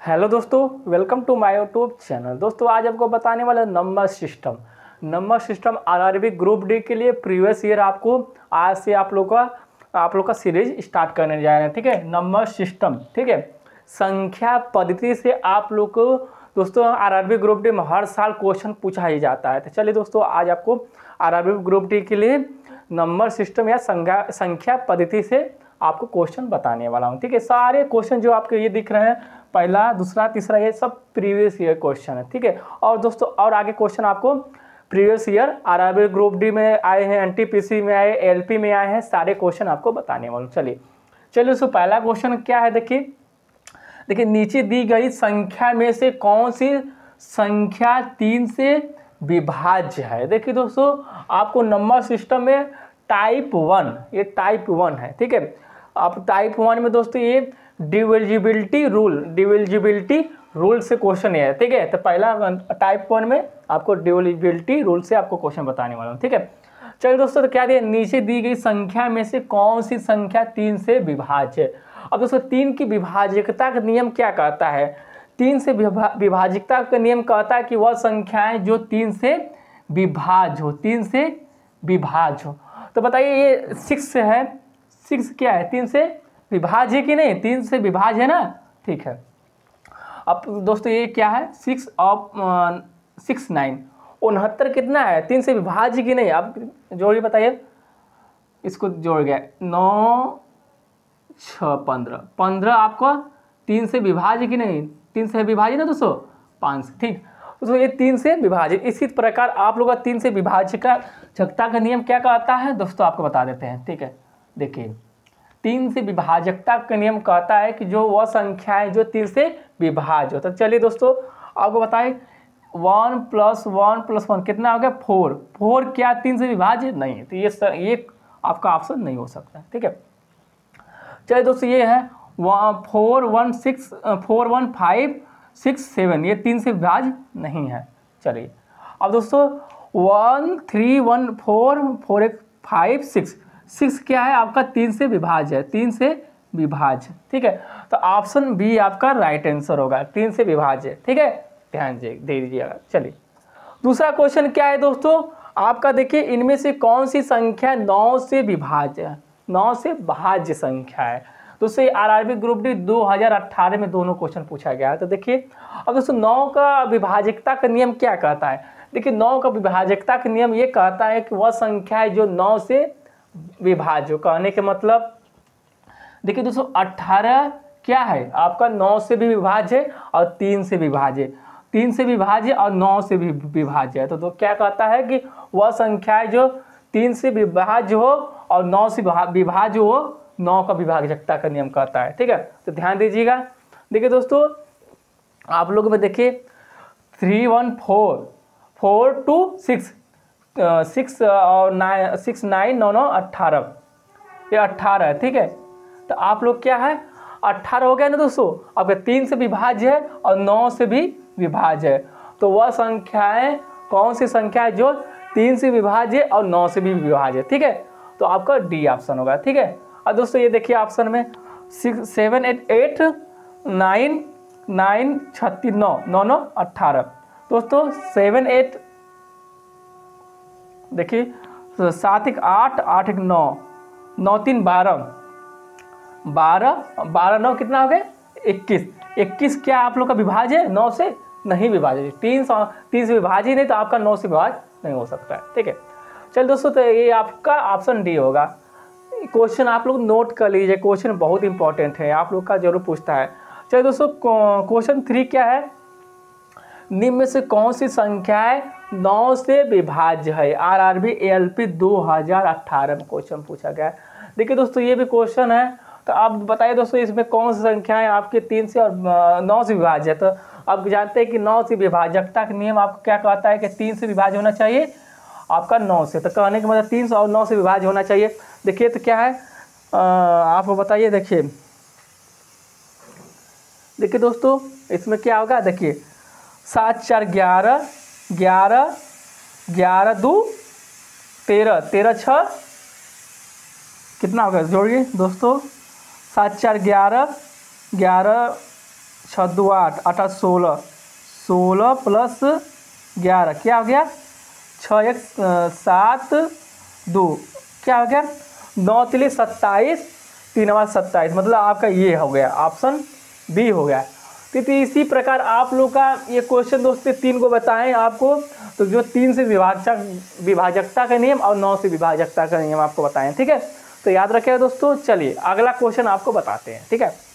Hello दोस्तों, welcome to my YouTube channel. दोस्तों आज आपको बताने वाला number system RRB group D के लिए प्रीवियस ईयर आपको आज से आप लोग का सीरीज स्टार्ट करने जा रहे हैं। ठीक है, नंबर सिस्टम। ठीक है, संख्या पद्धति से आप लोग को दोस्तों आरआरबी ग्रुप डी में हर साल क्वेश्चन पूछा ही जाता है। तो चलिए दोस्तों, आज आपको आरआरबी ग्रुप डी के लिए नंबर सिस्टम या संख्या पद्धति से आपको क्वेश्चन बताने वाला हूँ। ठीक है, सारे क्वेश्चन जो आपके ये दिख रहे हैं, पहला, दूसरा, तीसरा, ये सब प्रीवियस ईयर क्वेश्चन है। ठीक है, और दोस्तों और आगे क्वेश्चन आपको previous year RRB group D में आए हैं, एनटीपीसी में आए, एलपी में आए हैं, सारे क्वेश्चन आपको बताने वाला हूँ। चलिए दोस्तों, पहला क्वेश्चन क्या है, देखिए नीचे दी गई संख्या में से कौन सी संख्या 3 से विभाज्य है। देखिए दोस्तों, आपको नंबर सिस्टम में टाइप 1, ये टाइप 1 है। ठीक है, आप टाइप 1 में दोस्तों ये डिविजिबिलिटी रूल से क्वेश्चन है। ठीक है, तो पहला टाइप 1 में आपको डिविजिबिलिटी रूल से आपको क्वेश्चन बताने वाला हूँ। ठीक है, चलिए दोस्तों, तो क्या दिया, नीचे दी गई संख्या में से कौन सी संख्या 3 से विभाज्य है। अब दोस्तों 3 की विभाज्यता का नियम क्या कहता है, 3 से विभाज्यता का नियम कहता है कि वह संख्याएं जो 3 से विभाज्य हो, 3 से विभाज्य हो। तो बताइए ये 6 है, 6 क्या है, 3 से विभाज्य कि नहीं, 3 से विभाज्य है ना। ठीक है, अब दोस्तों ये क्या है, 6 और 6 9 69 कितना है, 3 से विभाज्य कि नहीं। आप जोड़िए, बताइए, इसको जोड़ गया 9 6 15 15 आपको 3 से विभाज्य कि नहीं, 3 से विभाज्य ना दोस्तों, 5। ठीक, तो ये 3 से विभाजित। इसी प्रकार आप लोग का 3 से विभाज्यता का नियम क्या कहता है दोस्तों, आपको बता देते हैं। ठीक है, देखिए 3 से विभाजकता का नियम कहता है कि जो वह संख्याएं जो 3 से विभाज्य हो। तो चलिए दोस्तों आपको बताएं, 1 + 1 + 1 कितना हो गया, 4। 4 क्या 3 से विभाज्य नहीं, तो ये आपका ऑप्शन नहीं हो सकता। ठीक है, चलिए दोस्तों ये है 4 1 5 6 7, ये 3 से विभाज्य नहीं है। चलिए अब दोस्तों 1 3 1 4 4 1 5 6 6 क्या है आपका 3 से विभाज्य है, 3 से विभाज्य। ठीक है, तो ऑप्शन बी आपका राइट आंसर होगा, 3 से विभाज्य। ठीक है, ध्यान दे दीजिएगा। चलिए दूसरा क्वेश्चन क्या है दोस्तों आपका, देखिए इनमें से कौन सी संख्या 9 से विभाज्य है, 9 से भाज्य संख्या है। दोस्तों आरआरबी ग्रुप डी 2018 में दोनों क्वेश्चन पूछा गया है। तो देखिए अब दोस्तों 9 का विभाजकता का नियम क्या कहता है। देखिए 9 का विभाजकता का नियम ये कहता है कि वह संख्या है जो 9 से विभाज्य। कहने के मतलब देखिए दोस्तों 18 क्या है आपका 9 से भी विभाज्य है और 3 से विभाज्य, 3 से विभाज्य और 9 से भी विभाज्य है। तो क्या कहता है कि वह संख्या है जो 3 से विभाज्य हो और 9 से विभाज्य हो, 9 का विभाजकता का नियम कहता है। ठीक है, तो ध्यान दीजिएगा। देखिए दोस्तों आप लोग में देखिए 3 1 4 4 2 6 6 और 9 6 9 9 9 18, ये 18 है। ठीक है, तो आप लोग क्या है 18 हो गया ना दोस्तों, आपका 3 से विभाज्य है और 9 से भी विभाज्य है। तो वह संख्याएं कौन सी संख्या है जो 3 से विभाज्य और 9 से भी विभाज्य। ठीक है, तो आपका डी ऑप्शन होगा। ठीक है, और दोस्तों ये देखिए ऑप्शन में 6 7 8 8 9 9 36 9 9 9 18 दोस्तों 7 8 देखिए 7 1 8 8 1 9 9 3 12 12 12 9 कितना हो गया 21 21 क्या आप लोग का विभाज्य है, 9 से नहीं विभाज्य। 3 से विभाज्य नहीं तो आपका 9 से विभाज्य नहीं हो सकता है। ठीक है, चलिए दोस्तों, तो ये आपका ऑप्शन डी होगा। क्वेश्चन आप लोग नोट कर लीजिए, क्वेश्चन बहुत इंपॉर्टेंट है, आप लोग का जरूर पूछता है। चलिए दोस्तों क्वेश्चन 3 क्या है, निम्न में से कौन सी संख्याएं 9 से विभाज्य है। आरआरबी एलपी 2018 में क्वेश्चन पूछा गया है। देखिए दोस्तों ये भी क्वेश्चन है, तो आप बताइए दोस्तों इसमें कौन सी संख्याएं आपके 3 से और 9 से विभाज्य है। तो आप जानते हैं कि 9 से विभाजकता का नियम आपको क्या कहता है कि 3 से विभाज्य होना चाहिए आपका 9 से। तो कहने का मतलब 3 और 9 से विभाज्य होना चाहिए। देखिए तो क्या है आपको बताइए, देखिए दोस्तों इसमें क्या होगा, देखिए 7 4 11 11 11 2 13 13 6 कितना होगा, जोड़िए दोस्तों 7 4 11 11 6 2 8 8 16, 16 प्लस 11 क्या हो गया, 6 1 7 2 क्या हो गया, 9 3 27, 3 8 27, मतलब आपका ये हो गया ऑप्शन बी हो गया। तो इसी प्रकार आप लोग का ये क्वेश्चन दोस्तों 3 को बताएं आपको, तो जो 3 से विभाजकता का नियम और 9 से विभाजकता का नियम आपको बताएं, ठीक है। तो याद रखिएगा दोस्तों। चलिए अगला क्वेश्चन आपको बताते हैं, ठीक है।